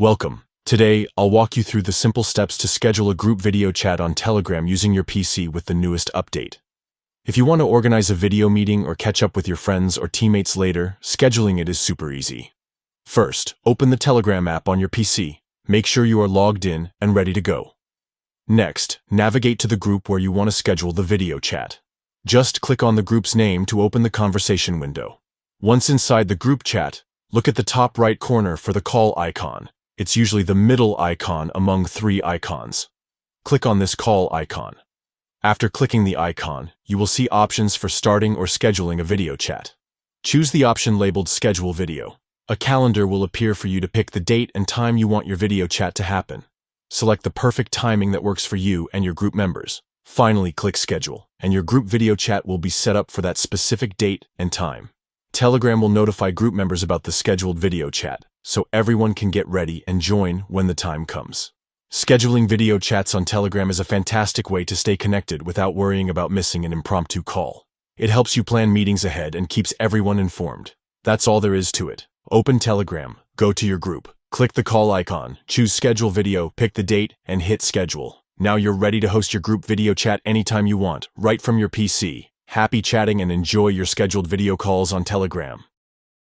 Welcome. Today, I'll walk you through the simple steps to schedule a group video chat on Telegram using your PC with the newest update. If you want to organize a video meeting or catch up with your friends or teammates later, scheduling it is super easy. First, open the Telegram app on your PC. Make sure you are logged in and ready to go. Next, navigate to the group where you want to schedule the video chat. Just click on the group's name to open the conversation window. Once inside the group chat, look at the top right corner for the call icon. It's usually the middle icon among three icons. Click on this call icon. After clicking the icon, you will see options for starting or scheduling a video chat. Choose the option labeled Schedule Video. A calendar will appear for you to pick the date and time you want your video chat to happen. Select the perfect timing that works for you and your group members. Finally, click Schedule, and your group video chat will be set up for that specific date and time. Telegram will notify group members about the scheduled video chat, so everyone can get ready and join when the time comes. Scheduling video chats on Telegram is a fantastic way to stay connected without worrying about missing an impromptu call. It helps you plan meetings ahead and keeps everyone informed. That's all there is to it. Open Telegram, go to your group, click the call icon, choose Schedule Video, pick the date, and hit Schedule. Now you're ready to host your group video chat anytime you want, right from your PC. Happy chatting and enjoy your scheduled video calls on Telegram.